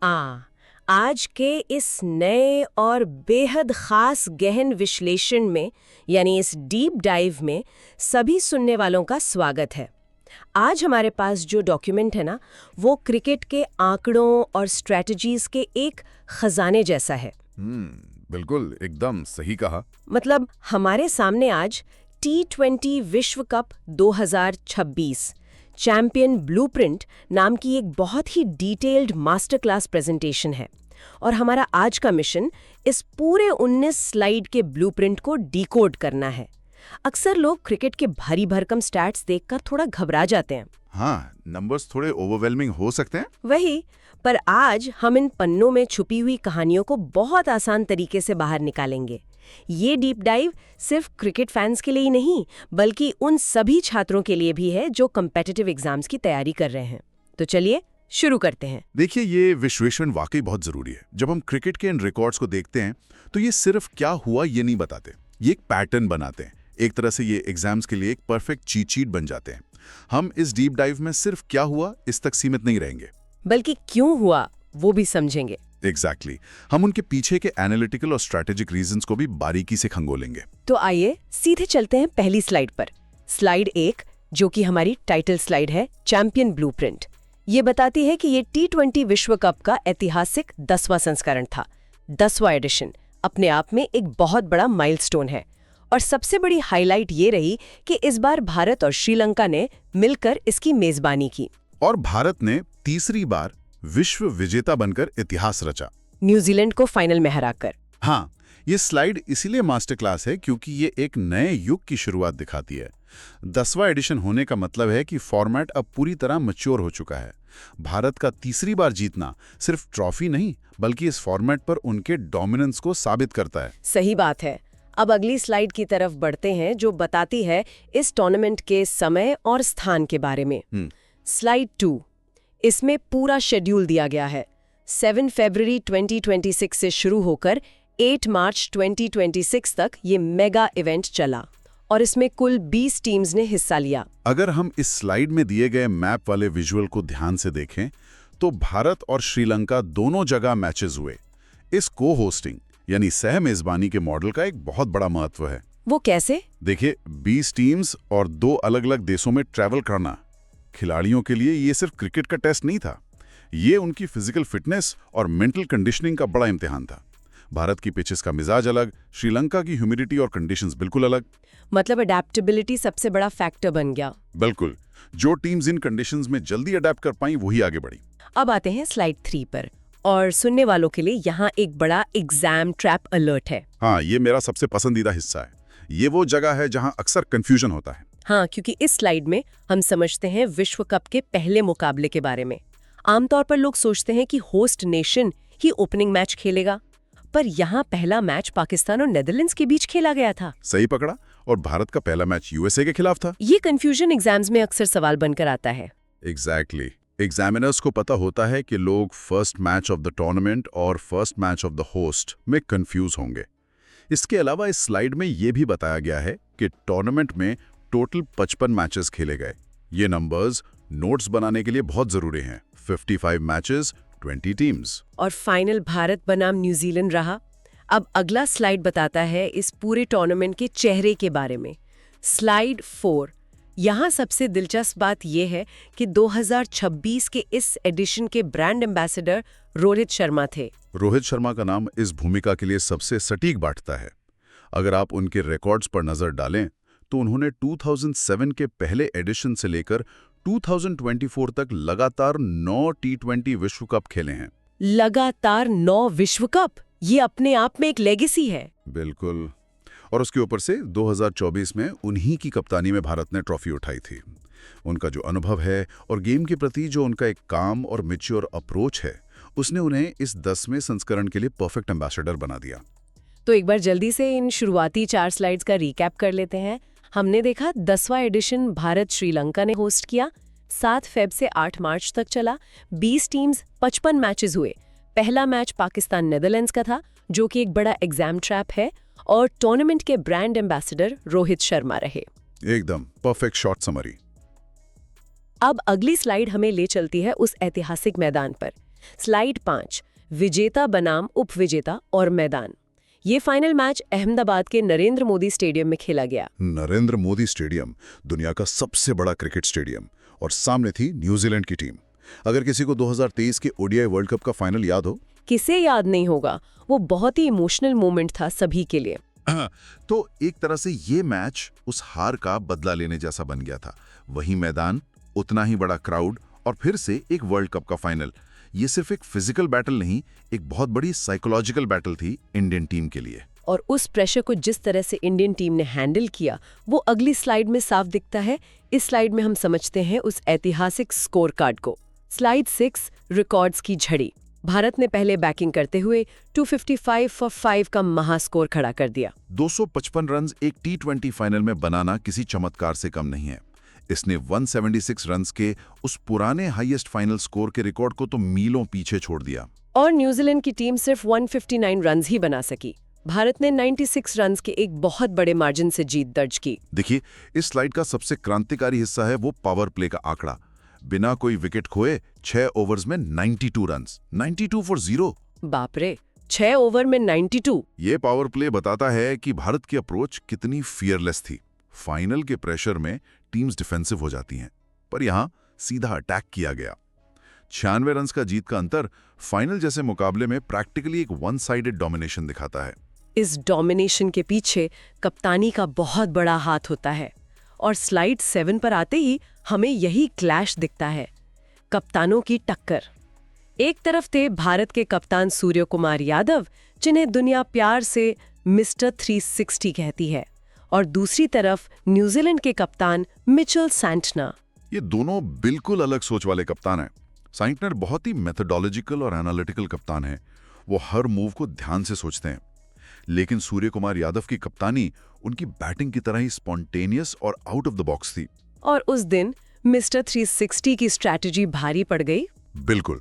आज के इस नए और बेहद खास गहन विश्लेषण में यानी इस डीप डाइव में सभी सुनने वालों का स्वागत है। आज हमारे पास जो डॉक्यूमेंट है ना, वो क्रिकेट के आंकड़ों और स्ट्रेटजीज के एक खजाने जैसा है। बिल्कुल एकदम सही कहा। मतलब हमारे सामने आज T20 विश्व कप 2026 चैंपियन ब्लूप्रिंट नाम की एक बहुत ही डिटेल्ड मास्टर क्लास प्रेजेंटेशन है और हमारा आज का मिशन इस पूरे 19 स्लाइड के ब्लूप्रिंट को डिकोड करना है। अक्सर लोग क्रिकेट के भारी भरकम स्टैट्स देखकर थोड़ा घबरा जाते हैं। हाँ, नंबर्स थोड़े ओवरवेलमिंग हो सकते हैं। वही, पर आज हम इन पन्नों में छुपी हुई कहानियों को बहुत आसान तरीके से बाहर निकालेंगे। ये डीप डाइव सिर्फ क्रिकेट फैंस के लिए ही नहीं, बल्कि उन सभी छात्रों के लिए भी है जो कॉम्पिटिटिव एग्जाम्स की तैयारी कर रहे हैं। तो चलिए शुरू करते हैं। देखिए, ये विश्लेषण वाकई बहुत जरूरी है। जब हम क्रिकेट के इन रिकॉर्ड्स को देखते हैं तो ये सिर्फ क्या हुआ ये नहीं बताते, ये एक पैटर्न बनाते हैं। एक तरह से ये एग्जाम्स के लिए एक परफेक्ट चीट शीट बन जाते हैं। हम इस डीप डाइव में सिर्फ क्या हुआ इस तक सीमित नहीं रहेंगे, बल्कि क्यों हुआ वो भी समझेंगे। एग्जैक्टली हम उनके पीछे के एनालिटिकल और स्ट्रैटेजिक रीजंस को भी बारीकी से खंगोलेंगे। तो आइए सीधे चलते हैं पहली स्लाइड पर। स्लाइड 1, जो कि हमारी टाइटल स्लाइड है, चैंपियन ब्लूप्रिंट। ये बताती है कि ये T20 विश्व कप का ऐतिहासिक 10वां संस्करण था। 10वां एडिशन अपने आप में एक बहुत बड़ा माइलस्टोन है और सबसे बड़ी हाईलाइट ये रही कि इस बार भारत और श्रीलंका ने मिलकर इसकी मेजबानी की और भारत ने तीसरी बार विश्व विजेता बनकर इतिहास रचा, न्यूजीलैंड को फाइनल में हराकर। हाँ, ये स्लाइड इसीलिए मास्टर क्लास है क्योंकि ये एक नए युग की शुरुआत दिखाती है। 10वां एडिशन होने का मतलब है कि फॉर्मेट अब पूरी तरह मैच्योर हो चुका है। भारत का तीसरी बार जीतना सिर्फ ट्रॉफी नहीं, बल्कि इस फॉर्मेट पर उनके डोमिनेंस को साबित करता है। सही बात है। अब अगली स्लाइड की तरफ बढ़ते हैं, जो बताती है इस टूर्नामेंट के समय और स्थान के बारे में। स्लाइड 2, इसमें पूरा शेड्यूल दिया गया है। 7 फरवरी 2026 से शुरू होकर 8 मार्च 2026 तक ये मेगा इवेंट चला और इसमें कुल 20 टीम्स ने हिस्सा लिया। अगर हम इस स्लाइड में दिए गए मैप वाले विजुअल को ध्यान से देखें तो भारत और श्रीलंका दोनों जगह मैचेस हुए। इस को होस्टिंग यानी सह मेजबानी के मॉडल का एक बहुत बड़ा महत्व है। वो कैसे? देखिए, 20 टीम्स और 2 अलग अलग देशों में ट्रैवल करना खिलाड़ियों के लिए ये सिर्फ क्रिकेट का टेस्ट नहीं था, ये उनकी फिजिकल फिटनेस और मेंटल कंडीशनिंग का बड़ा इम्तिहान था। भारत की पिचेस का मिजाज अलग, श्रीलंका की ह्यूमिडिटी और कंडीशंस बिल्कुल अलग। मतलब अडेप्टेबिलिटी सबसे बड़ा फैक्टर बन गया। बिल्कुल, जो टीम्स इन कंडीशंस में जल्दी अडेप्ट कर पाई वही आगे बढ़ी। अब आते हैं स्लाइड 3 पर और सुनने वालों के लिए यहाँ एक बड़ा एग्जाम ट्रैप अलर्ट है। हाँ, ये मेरा सबसे पसंदीदा हिस्सा है। ये वो जगह है जहाँ अक्सर कंफ्यूजन होता है। हाँ, क्योंकि इस स्लाइड में हम समझते हैं विश्व कप के पहले मुकाबले के बारे में। आमतौर पर लोग सोचते हैं कि होस्ट नेशन ही ओपनिंग मैच खेलेगा, पर यहाँ पहला मैच पाकिस्तान और नेदरलैंड्स के बीच खेला गया था। सही पकड़ा, और भारत का पहला मैच यूएसए के खिलाफ था। ये कंफ्यूजन एग्जाम्स में अक्सर सवाल बनकर आता है। एग्जैक्टली एग्जामिनर्स को पता होता है कि लोग first match of the tournament और first match of the host में कंफ्यूज होंगे। इसके अलावा इस स्लाइड में ये भी बताया गया है कि टूर्नामेंट में टोटल 55 मैचेस खेले गए। ये नंबर्स नोट्स बनाने के लिए बहुत जरूरी हैं। 55 मैचेस, 20 टीम्स। और फाइनल भारत बनाम न्यूजीलैंड रहा। अब अगला स्लाइड बताता है इस पूरे टूर्नामेंट के चेहरे के बारे में। स्लाइड 4, यहाँ सबसे दिलचस्प बात यह है कि 2026 के इस एडिशन के ब्रांड एम्बेसडर रोहित शर्मा थे। रोहित शर्मा का नाम इस भूमिका के लिए सबसे सटीक बैठता है। अगर आप उनके रिकॉर्ड्स पर नजर डालें तो उन्होंने 2007 के पहले एडिशन से लेकर 2024 तक लगातार 9 T20 विश्व कप खेले हैं। लगातार 9 विश्व कप, ये अपने आप में एक लेगेसी है। बिल्कुल, और उसके ऊपर से 2024 में उन्हीं की कप्तानी में भारत ने ट्रॉफी उठाई थी। उनका जो अनुभव है और गेम के प्रति जो उनका एक काम और मैच्योर अप्रोच है, उसने उन्हें इस 10वें संस्करण के लिए परफेक्ट एम्बेसडर बना दिया। तो एक बार जल्दी से इन शुरुआती 4 स्लाइड्स का रिकैप कर लेते हैं। हमने देखा 10वां एडिशन भारत श्रीलंका ने होस्ट किया, 7 फेब से 8 मार्च तक चला। 20 टीम्स, 55 मैचेस हुए। पहला मैच पाकिस्तान नेदरलैंड्स का था, जो कि एक बड़ा एग्जाम ट्रैप है, और टूर्नामेंट के ब्रांड एम्बेसडर रोहित शर्मा रहे। एकदम परफेक्ट शॉर्ट समरी। अब अगली स्लाइड हमें ले चलती है उस ऐतिहासिक मैदान पर, स्लाइड 5, विजेता बनाम उपविजेता और मैदान। ये फाइनल मैच अहमदाबाद के नरेंद्र मोदी स्टेडियम में खेला गया। नरेंद्र मोदी स्टेडियम दुनिया का सबसे बड़ा क्रिकेट स्टेडियम, और सामने थी न्यूजीलैंड की टीम। अगर किसी को 2023 के ओडीआई वर्ल्ड कप का फाइनल याद हो, किसे याद नहीं होगा, वो बहुत ही इमोशनल मोमेंट था सभी के लिए। तो एक तरह से ये मैच उस हार का बदला लेने जैसा बन गया था। वही मैदान, उतना ही बड़ा क्राउड और फिर से एक वर्ल्ड कप का फाइनल। ये सिर्फ एक फिजिकल बैटल नहीं, एक बहुत बड़ी साइकोलॉजिकल बैटल थी इंडियन टीम के लिए। और उस प्रेशर को जिस तरह से इंडियन टीम ने हैंडल किया, वो अगली स्लाइड में साफ दिखता है। इस स्लाइड में हम समझते हैं उस ऐतिहासिक स्कोर कार्ड को। स्लाइड 6, रिकॉर्ड्स की झड़ी। भारत ने पहले बैटिंग करते हुए 255 फॉर 5 का महास्कोर खड़ा कर दिया। 255 रन एक टी20 फाइनल में बनाना किसी चमत्कार से कम नहीं है। इसने 176 रन्स के उस पुराने हाईएस्ट फाइनल स्कोर के रिकॉर्ड को तो मीलों पीछे छोड़ दिया। और न्यूजीलैंड की टीम सिर्फ 159 रन्स ही बना सकी। भारत ने 96 रन्स के एक बहुत बड़े मार्जिन से जीत दर्ज की। देखिए, इस स्लाइड का सबसे क्रांतिकारी हिस्सा है वो पावर प्ले का आंकड़ा। बिना कोई विकेट खोए 6 ओवर्स में 92 रन्स, 92 फॉर 0। बाप रे, 6 ओवर में 92। ये पावर प्ले बताता है कि भारत की अप्रोच कितनी फियरलेस थी। फाइनल के प्रेशर में टीम्स डिफेंसिव हो जाती हैं, पर यहां सीधा अटैक किया गया। 96 रन्स का जीत का अंतर फाइनल जैसे मुकाबले में प्रैक्टिकली एक वन साइडेड डोमिनेशन दिखाता है। इस डोमिनेशन के पीछे कप्तानी का बहुत बड़ा हाथ होता है। और स्लाइड 7 पर आते ही हमें यही क्लैश दिखता है, कप्तानों की टक्कर। एक तरफ थे भारत के कप्तान सूर्य कुमार यादव, जिन्हें दुनिया प्यार से मिस्टर 360 कहती है, और दूसरी तरफ न्यूजीलैंड के कप्तान मिचेल सैंटनर। ये दोनों बिल्कुल अलग सोच वाले कप्तान हैं। सैंटनर बहुत ही मेथोडोलॉजिकल और एनालिटिकल कप्तान है। वो हर मूव को ध्यान से सोचते हैं। लेकिन सूर्य कुमार यादव की कप्तानी उनकी बैटिंग की तरह ही स्पॉन्टेनियस और आउट ऑफ द बॉक्स थी। और उस दिन मिस्टर 360 की स्ट्रैटेजी भारी पड़ गई। बिल्कुल।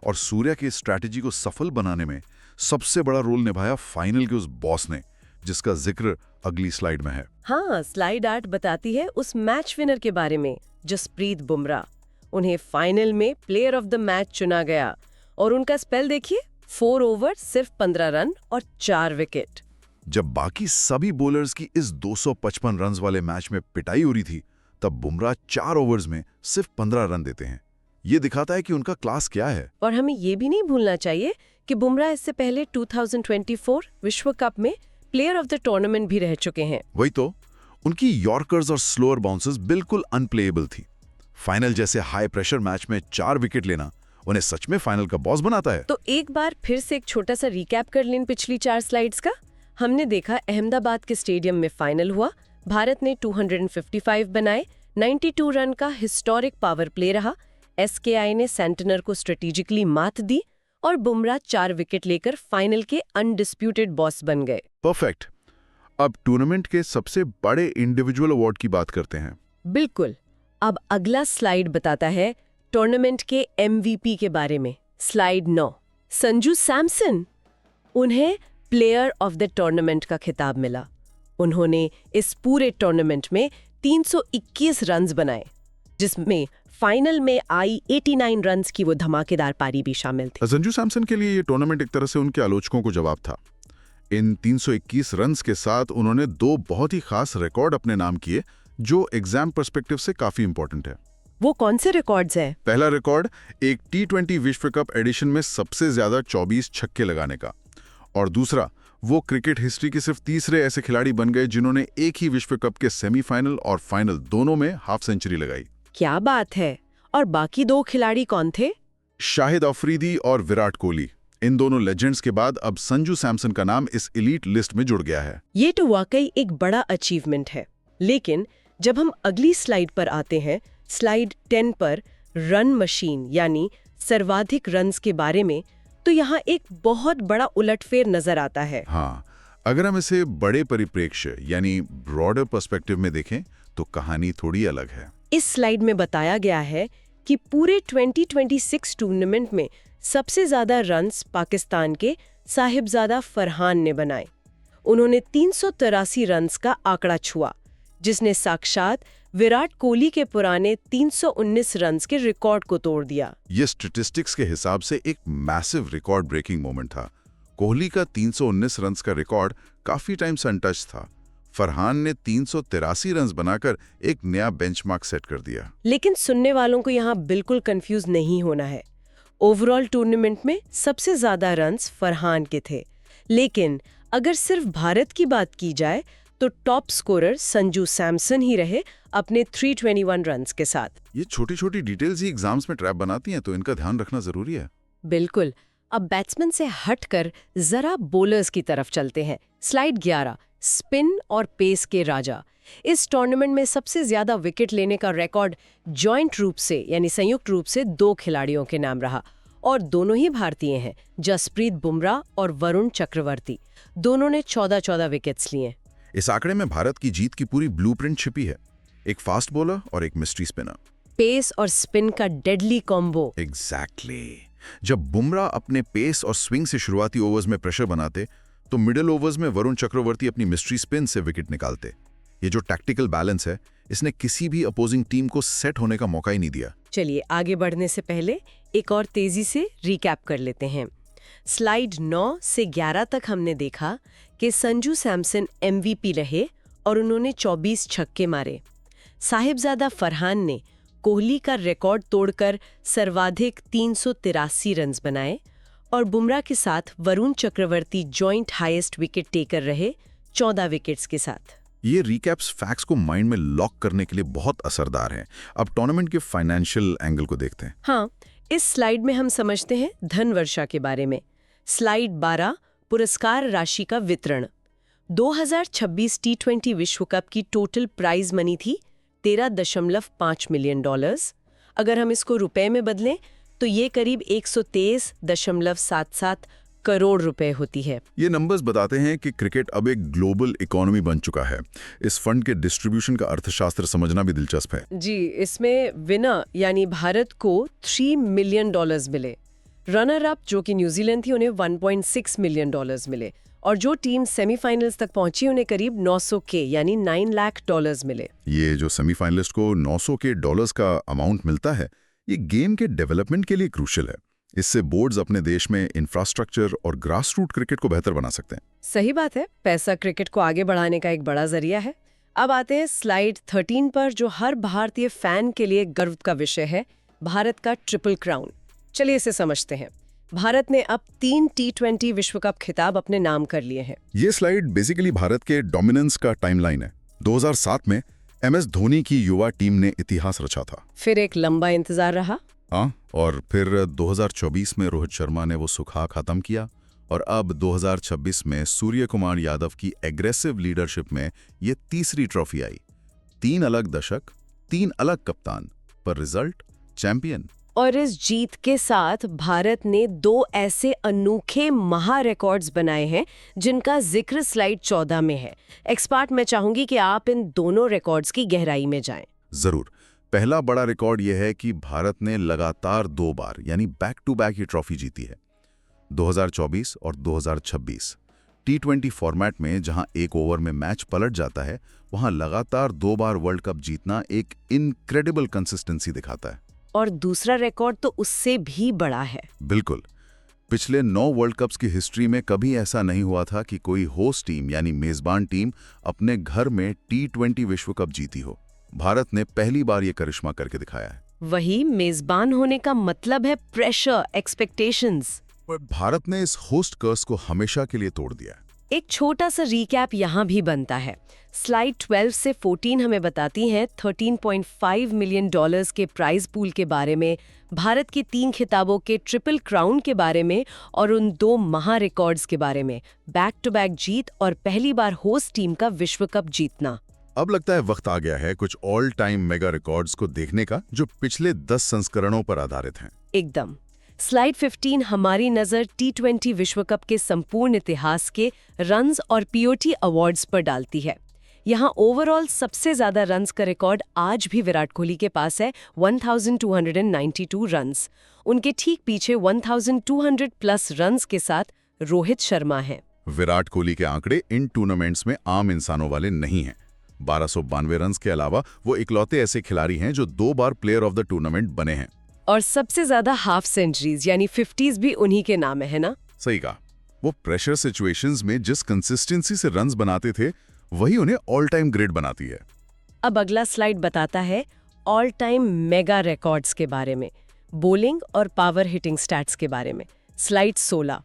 और सूर्य की स्ट्रैटेजी को सफल बनाने में सबसे बड़ा रोल निभाया फाइनल के उस बॉस ने, जिसका जिक्र अगली स्लाइड में है। हाँ, स्लाइड 8 बताती है उस मैच विनर के बारे में, जसप्रीत बुमराह। उन्हें फाइनल में प्लेयर ऑफ द मैच चुना गया और उनका स्पेल देखिए, 4 ओवर, सिर्फ 15 रन और 4 विकेट। जब बाकी सभी बॉलर्स की इस 255 रन वाले मैच में पिटाई हो रही थी, तब बुमराह 4 ओवर्स में सिर्फ 15 रन देते हैं। ये दिखाता है कि उनका क्लास क्या है। और हमें ये भी नहीं भूलना चाहिए कि बुमराह इससे पहले 2024 विश्व कप में प्लेयर ऑफ द टूर्नामेंट भी रह चुके हैं। वही तो, उनकी यॉर्कर्स और स्लोअर बाउंसेस बिल्कुल अनप्लेएबल थी। फाइनल जैसे हाई प्रेशर मैच में 4 विकेट लेना उन्हें सच में फाइनल का बॉस बनाता है। तो एक बार फिर से एक छोटा सा रिकैप कर लें पिछली 4 स्लाइड्स का। हमने देखा अहमदाबाद के स्टेडियम में फाइनल हुआ, भारत ने 255 बनाए, 92 रन का हिस्टोरिक पावर प्ले रहा, एसकेआई ने सेंटनर को स्ट्रेटेजिकली मात दी और बुमराह 4 विकेट लेकर फाइनल के अनडिस्प्यूटेड बॉस बन गए। परफेक्ट। अब टूर्नामेंट के सबसे बड़े इंडिविजुअल अवार्ड की बात करते हैं। बिल्कुल। अब अगला स्लाइड बताता है टूर्नामेंट के एमवीपी के बारे में। स्लाइड 9, संजू सैमसन। उन्हें प्लेयर ऑफ द टूर्नामेंट का खिताब मिला। उन्होंने इस पूरे टूर्नामेंट में 321 रन्स बनाए, जिसमें फाइनल में आई 89 रन्स की वो धमाकेदार पारी भी शामिल थी। संजू सैमसन के लिए ये टूर्नामेंट एक तरह से उनके आलोचकों को जवाब था। इन 321 रन्स के साथ उन्होंने 2 बहुत ही खास रिकॉर्ड अपने नाम किए, जो एग्जाम पर्सपेक्टिव से काफी इंपॉर्टेंट है। वो कौन से रिकॉर्ड्स हैं? पहला रिकॉर्ड एक टी20 विश्व कप एडिशन में सबसे ज्यादा 24 छक्के लगाने का, और दूसरा वो क्रिकेट हिस्ट्री के सिर्फ तीसरे ऐसे खिलाड़ी बन गए जिन्होंने एक ही विश्व कप के सेमीफाइनल और फाइनल दोनों में हाफ सेंचुरी लगाई। क्या बात है! और बाकी 2 खिलाड़ी कौन थे? शाहिद अफरीदी और विराट कोहली। इन दोनों लेजेंड्स के बाद अब संजू सैमसन का नाम इस एलीट लिस्ट में जुड़ गया है। ये तो वाकई एक बड़ा अचीवमेंट है। लेकिन जब हम अगली स्लाइड पर आते हैं, स्लाइड 10 पर रन मशीन यानी सर्वाधिक रन्स के बारे में, तो यहाँ एक बहुत बड़ा उलटफेर नजर आता है। हाँ, अगर हम इसे बड़े परिप्रेक्ष्य यानी ब्रॉडर पर्सपेक्टिव में देखें तो कहानी थोड़ी अलग है। इस स्लाइड में बताया गया है कि पूरे 2026 टूर्नामेंट में सबसे ज्यादा रन्स पाकिस्तान के साहिबजादा फरहान ने बनाए। उन्होंने 383 रन्स का आंकड़ा छुआ, जिसने साक्षात विराट कोहली के पुराने 319 रन्स के रिकॉर्ड को तोड़ दिया। ये स्टैटिस्टिक्स के हिसाब से एक मैसिव रिकॉर्ड ब्रेकिंग मोमेंट था। कोहली का 319 रन्स का रिकॉर्ड काफी टाइम से अनटच था। फरहान ने 383 रन्स बनाकर एक नया बेंचमार्क सेट कर दिया। लेकिन सुनने वालों को यहाँ बिल्कुल कंफ्यूज नहीं होना है। ओवरऑल टूर्नामेंट में सबसे ज्यादा रन्स फरहान के थे, लेकिन अगर सिर्फ भारत की बात की जाए तो टॉप स्कोरर संजू सैमसन ही रहे अपने 321 रन्स के साथ। ये छोटी छोटी डिटेल्स ही एग्जाम्स में ट्रैप बनाती हैं, तो इनका ध्यान रखना जरूरी है। बिल्कुल। अब बैट्समैन से हटकर जरा बॉलर्स की तरफ चलते हैं। स्लाइड 11, स्पिन और पेस के राजा। इस टूर्नामेंट में सबसे ज्यादा विकेट लेने का रिकॉर्ड जॉइंट रूप से यानी संयुक्त रूप से 2 खिलाड़ियों के नाम रहा, और दोनों ही भारतीय हैं, जसप्रीत बुमराह और वरुण चक्रवर्ती। दोनों ने 14-14 विकेट्स लिए। इस आंकड़े में भारत की जीत की पूरी ब्लूप्रिंट छिपी है, एक फास्ट बॉलर और एक मिस्ट्री स्पिनर। पेस और स्पिन का डेडली कॉम्बो। एग्जैक्टली। जब बुमराह अपने पेस और स्विंग से शुरुआती ओवर्स में प्रेशर बनाते, तो मिडिल ओवर्स में वरुण चक्रवर्ती अपनी मिस्ट्री स्पिन से विकेट निकालते। ये जो टैक्टिकल बैलेंस है, इसने किसी भी अपोजिंग टीम को सेट होने का मौका ही नहीं दिया। चलिए आगे बढ़ने से पहले एक और तेजी से रिकैप कर लेते हैं। स्लाइड 9 से 11 तक हमने देखा कि संजू सैमसन MVP रहे और उन्होंने 24 छक्के मारे। साहिबजादा फरहान ने कोहली का रिकॉर्ड तोड़कर सर्वाधिक 383 रन्स बनाए, और बुमराह के साथ Varun Chakravarthy joint highest wicket taker रहे 14 विकेट्स के साथ। ये रिकैप्स फैक्ट्स को माइंड में लॉक करने के लिए बहुत असरदार हैं। अब टूर्नामेंट के फाइनेंशियल एंगल को देखते हैं। हाँ, इस स्लाइड में हम समझते हैं धन वर्षा के बारे में। स्लाइड 12, पुरस्कार राशि का वितरण। 2026 T20 विश्व कप की टोटल प्राइज मनी थी $13.5 मिलियन। अगर हम इसको रुपए में बदलें तो ये करीब 123.77 करोड़ रुपए होती है। ये नंबर्स बताते हैं कि क्रिकेट अब एक ग्लोबल इकोनॉमी बन चुका है। इस फंड के डिस्ट्रीब्यूशन का अर्थशास्त्र समझना भी दिलचस्प है। जी, इसमें विनर यानी भारत को $3 मिलियन मिले। रनर अप जो कि न्यूजीलैंड थी, उन्हें $1.6 मिलियन मिले, और जो टीम सेमीफाइनल्स तक पहुंची उन्हें करीब 900 के यानी $9 लाख मिले। ये जो सेमीफाइनलिस्ट को 900 के डॉलर्स का अमाउंट मिलता है, ये गेम के डेवलपमेंट के लिए क्रूशियल है। इससे बोर्ड्स अपने देश में इंफ्रास्ट्रक्चर और ग्रास रूट क्रिकेट को बेहतर बना सकते हैं। सही बात है, पैसा क्रिकेट को आगे बढ़ाने का एक बड़ा जरिया है। अब आते हैं स्लाइड 13 पर, जो हर भारतीय फैन के लिए गर्व का विषय है, भारत का ट्रिपल क्राउन। चलिए इसे समझते हैं। भारत ने अब 3 T20 विश्व कप खिताब अपने नाम कर लिए हैं। ये स्लाइड बेसिकली भारत के डोमिनेंस का टाइमलाइन है। 2007 में MS धोनी की युवा टीम ने इतिहास रचा था। फिर एक लंबा इंतजार रहा। हाँ, और फिर 2024 में रोहित शर्मा ने वो सुखा खत्म किया, और अब 2026 में सूर्य कुमार यादव की एग्रेसिव लीडरशिप में ये तीसरी ट्रॉफी आई। 3 अलग दशक, 3 अलग कप्तान, पर रिजल्ट चैंपियन। और इस जीत के साथ भारत ने 2 ऐसे अनोखे महा रिकॉर्ड्स बनाए हैं जिनका जिक्र स्लाइड 14 में है। एक्सपर्ट, मैं चाहूंगी कि आप इन दोनों रिकॉर्ड्स की गहराई में जाएं। जरूर। पहला बड़ा रिकॉर्ड यह है कि भारत ने लगातार 2 बार यानी बैक टू बैक ये ट्रॉफी जीती है। 2024 और 2026 T20 फॉर्मेट में जहां एक ओवर में मैच पलट जाता है, वहां लगातार 2 बार वर्ल्ड कप जीतना एक इनक्रेडिबल कंसिस्टेंसी दिखाता है। और दूसरा रिकॉर्ड तो उससे भी बड़ा है। बिल्कुल। पिछले 9 वर्ल्ड कप्स की हिस्ट्री में कभी ऐसा नहीं हुआ था कि कोई होस्ट टीम यानी मेजबान टीम अपने घर में T20 विश्व कप जीती हो। भारत ने पहली बार ये करिश्मा करके दिखाया है। वही, मेजबान होने का मतलब है प्रेशर, एक्सपेक्टेशंस। पर भारत ने इस होस्ट कर्स को हमेशा के लिए तोड़ दिया। एक छोटा सा रिकैप यहाँ भी बनता है। स्लाइड 12 से 14 हमें बताती हैं $13.5 मिलियन के प्राइज पूल के बारे में, भारत की 3 खिताबों के ट्रिपल क्राउन के बारे में, और उन 2 महा रिकॉर्ड्स के बारे में, बैक टू बैक जीत और पहली बार होस्ट टीम का विश्व कप जीतना। अब लगता है वक्त आ गया है कुछ ऑल टाइम मेगा रिकॉर्ड्स को देखने का, जो पिछले 10 संस्करणों पर आधारित हैं। एकदम। स्लाइड 15 हमारी नजर T20 विश्व कप के संपूर्ण इतिहास के रन्स और POT अवार्ड्स पर डालती है। यहाँ ओवरऑल सबसे ज्यादा रन्स का रिकॉर्ड आज भी विराट कोहली के पास है, 1292 रन्स। उनके ठीक पीछे 1200 प्लस रन्स के साथ रोहित शर्मा हैं। विराट कोहली के आंकड़े इन टूर्नामेंट्स में आम इंसानों वाले नहीं हैं। 1292 रन्स के अलावा वो इकलौते ऐसे खिलाड़ी हैं जो 2 बार प्लेयर ऑफ द टूर्नामेंट बने हैं। और सबसे ज्यादा हाफ सेंचुरीज यानी 50s भी उन्हीं के नाम है ना? सही कहा। वो प्रेशर सिचुएशंस में जिस कंसिस्टेंसी से रन्स बनाते थे वही उन्हें ऑल टाइम ग्रेट बनाती है। अब अगला स्लाइड बताता है ऑल टाइम मेगा रिकॉर्ड्स के बारे में, बॉलिंग और पावर हिटिंग स्टैट्स के बारे में। स्लाइड 16।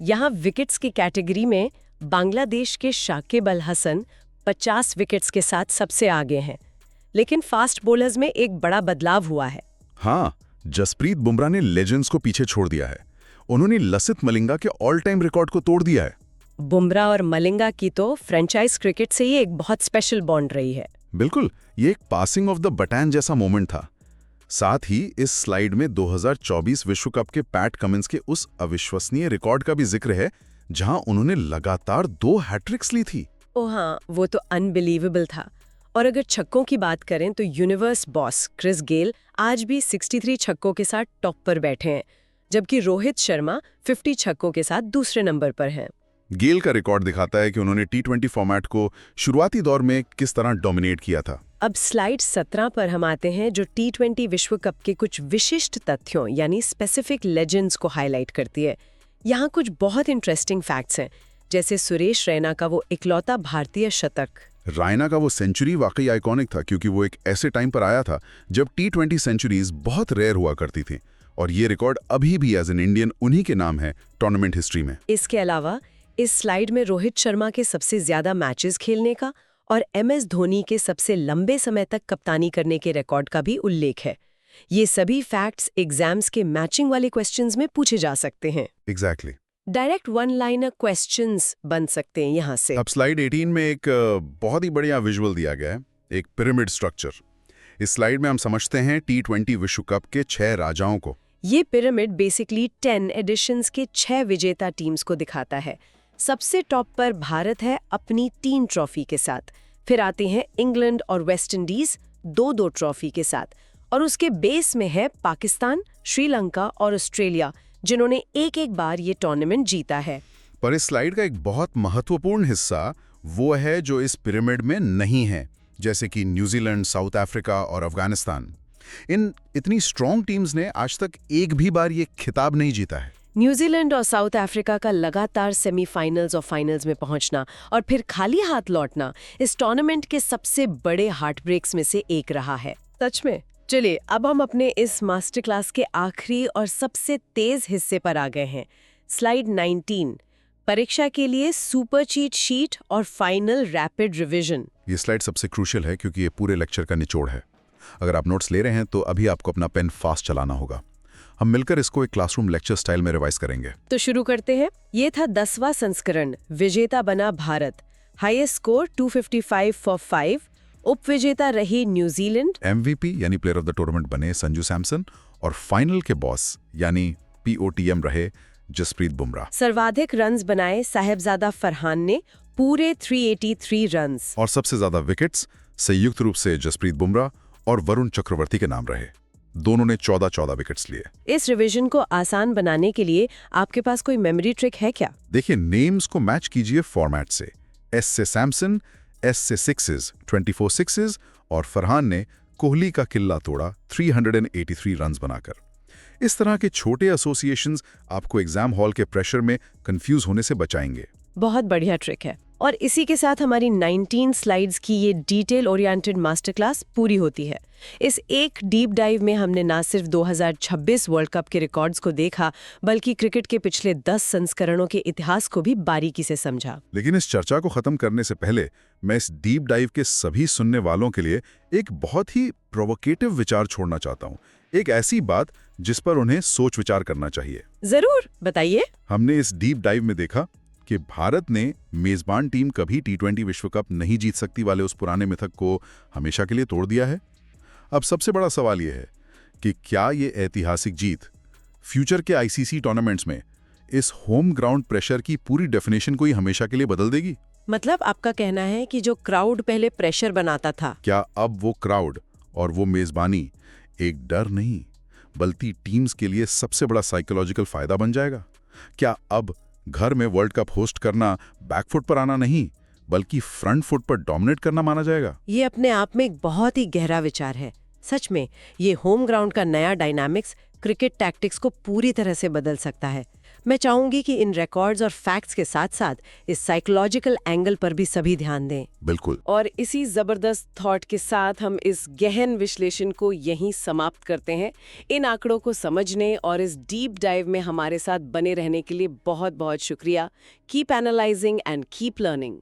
यहाँ विकेट्स की कैटेगरी में बांग्लादेश के शाकिब अल हसन 50 विकेट्स के साथ सबसे आगे हैं, लेकिन फास्ट बॉलर्स में एक बड़ा बदलाव हुआ है। हाँ, जसप्रीत बुमराह ने लेजेंड्स को पीछे छोड़ दिया है। उन्होंने लसित मलिंगा के ऑल टाइम रिकॉर्ड को तोड़ दिया है। बुमराह और मलिंगा की तो फ्रेंचाइज क्रिकेट से ही एक बहुत स्पेशल बॉन्ड रही है। बिल्कुल, ये एक पासिंग ऑफ द बटन जैसा मोमेंट था। साथ ही इस स्लाइड में 2024 विश्व कप के पैट कमिंस के उस अविश्वसनीय रिकॉर्ड का भी जिक्र है जहां उन्होंने लगातार 2 हैट्रिक्स ली थी। ओ हाँ, वो तो अनबिलीवेबल था। और अगर छक्कों की बात करें तो यूनिवर्स बॉस क्रिस गेल आज भी 63 छक्कों के साथ टॉप पर बैठे हैं, जबकि रोहित शर्मा 50 छक्कों के साथ दूसरे नंबर पर हैं। गेल का रिकॉर्ड दिखाता है कि उन्होंने टी20 फॉर्मेट को शुरुआती दौर में किस तरह डोमिनेट किया था। अब स्लाइड 17 पर हम आते हैं, जो टी20 विश्व कप के कुछ विशिष्ट तथ्यों यानी स्पेसिफिक लेजेंड्स को हाईलाइट करती है। यहाँ कुछ बहुत इंटरेस्टिंग फैक्ट्स हैं, जैसे सुरेश रैना का वो इकलौता भारतीय शतक। रायना का वो सेंचुरी वाकई आइकॉनिक था, क्योंकि वो एक ऐसे टाइम पर आया था जब टी20 सेंचुरीज बहुत रेयर हुआ करती थी, और ये रिकॉर्ड अभी भी एज एन इंडियन उन्हीं के नाम है टूर्नामेंट हिस्ट्री में। इसके अलावा इस स्लाइड में रोहित शर्मा के सबसे ज्यादा मैचेस खेलने का और MS धोनी के सबसे लंबे समय तक कप्तानी करने के रिकॉर्ड का भी उल्लेख है। ये सभी फैक्ट्स एग्जाम्स के मैचिंग वाले क्वेश्चंस में पूछे जा सकते हैं। Exactly. Direct one liner questions बन सकते हैं यहाँ से। अब स्लाइड 18 में एक बहुत ही बढ़िया विजुअल दिया गया है, एक पिरामिड स्ट्रक्चर। इस स्लाइड में हम समझते हैं टी20 विश्व कप के 6 राजाओं को। ये पिरामिड बेसिकली 10 एडिशंस के 6 विजेता टीम्स को दिखाता है। सबसे टॉप पर भारत है अपनी 3 ट्रॉफी के साथ, फिर आते हैं इंग्लैंड और वेस्ट इंडीज 2-2 ट्रॉफी के साथ, और उसके बेस में है पाकिस्तान, श्रीलंका और ऑस्ट्रेलिया, जिन्होंने एक बार ये टूर्नामेंट जीता है। पर इस स्लाइड का एक बहुत महत्वपूर्ण हिस्सा वो है जो इस पिरामिड में नहीं है, जैसे कि न्यूजीलैंड, साउथ अफ्रीका और अफगानिस्तान। इन इतनी स्ट्रॉन्ग टीम्स ने आज तक एक भी बार ये खिताब नहीं जीता है। न्यूजीलैंड और साउथ अफ्रीका का लगातार सेमीफाइनल्स और फाइनल्स में पहुंचना और फिर खाली हाथ लौटना इस टूर्नामेंट के सबसे बड़े हार्ट ब्रेक्स में से एक रहा है। सच में। चलिए, अब हम अपने इस मास्टर क्लास के आखिरी और सबसे तेज हिस्से पर आ गए हैं। स्लाइड 19, परीक्षा के लिए सुपर चीट शीट और फाइनल रैपिड रिवीजन। ये स्लाइड सबसे क्रूशियल है क्योंकि ये पूरे लेक्चर का निचोड़ है। अगर आप नोट्स ले रहे हैं तो अभी आपको अपना पेन फास्ट चलाना होगा। हम मिलकर इसको एक क्लासरूम लेक्चर स्टाइल में रिवाइज करेंगे। तो शुरू करते हैं। ये था 10वां संस्करण, विजेता बना भारत, हाईएस्ट स्कोर 255 फॉर 5। उप विजेता रही न्यूजीलैंड, MVP यानी प्लेयर ऑफ द टूर्नामेंट बने संजू सैमसन, और फाइनल के बॉस यानी POTM रहे जसप्रीत बुमराह। सर्वाधिक रन्स बनाए साहेबजादा फरहान ने, पूरे 383 रन्स, और सबसे ज्यादा विकेट्स संयुक्त रूप से जसप्रीत बुमराह और वरुण चक्रवर्ती के नाम रहे। दोनों ने 14 विकेट्स लिए। इस रिवीजन को आसान बनाने के लिए आपके पास कोई मेमोरी ट्रिक है क्या? देखिए, नेम्स को मैच कीजिए फॉर्मेट से। S से सैमसन, S से 6 24 6 और फरहान ने कोहली का किल्ला तोड़ा 383 रन्स बनाकर। इस तरह के छोटे एसोसिएशंस आपको एग्जाम हॉल के प्रेशर में कंफ्यूज होने से बचाएंगे। बहुत बढ़िया ट्रिक है। और इसी के साथ हमारी 19 स्लाइड्स की ये डिटेल ओरिएंटेड मास्टर क्लास पूरी होती है। इस एक डीप डाइव में हमने ना सिर्फ 2026 वर्ल्ड कप के रिकॉर्ड्स को देखा, बल्कि क्रिकेट के पिछले 10 संस्करणों के इतिहास को भी बारीकी से समझा। लेकिन इस चर्चा को खत्म करने से पहले मैं इस डीप डाइव के सभी सुनने वालों के लिए एक बहुत ही प्रोवोकेटिव विचार छोड़ना चाहता हूँ। एक ऐसी बात जिस पर उन्हें सोच विचार करना चाहिए। जरूर, बताइए। हमने इस डीप डाइव में देखा कि भारत ने मेजबान टीम कभी टी20 विश्व कप नहीं जीत सकती वाले उस पुराने मिथक को हमेशा के लिए तोड़ दिया है। अब सबसे बड़ा सवाल यह है कि क्या ये ऐतिहासिक जीत फ्यूचर के ICC टूर्नामेंट्स में इस होम ग्राउंड प्रेशर की पूरी डेफिनेशन को ही हमेशा के लिए बदल देगी? मतलब आपका कहना है कि जो क्राउड पहले प्रेशर बनाता था, क्या अब वो क्राउड और वो मेजबानी एक डर नहीं बल्कि टीम्स के लिए सबसे बड़ा साइकोलॉजिकल फायदा बन जाएगा? क्या अब घर में वर्ल्ड कप होस्ट करना बैकफुट पर आना नहीं बल्कि फ्रंट फुट पर डोमिनेट करना माना जाएगा? ये अपने आप में एक बहुत ही गहरा विचार है। सच में ये होम ग्राउंड का नया डायनामिक्स क्रिकेट टैक्टिक्स को पूरी तरह से बदल सकता है। मैं चाहूंगी कि इन रिकॉर्ड्स और फैक्ट्स के साथ साथ इस साइकोलॉजिकल एंगल पर भी सभी ध्यान दें। बिल्कुल। और इसी जबरदस्त थॉट के साथ हम इस गहन विश्लेषण को यहीं समाप्त करते हैं। इन आंकड़ों को समझने और इस डीप डाइव में हमारे साथ बने रहने के लिए बहुत बहुत शुक्रिया। Keep analysing and keep learning.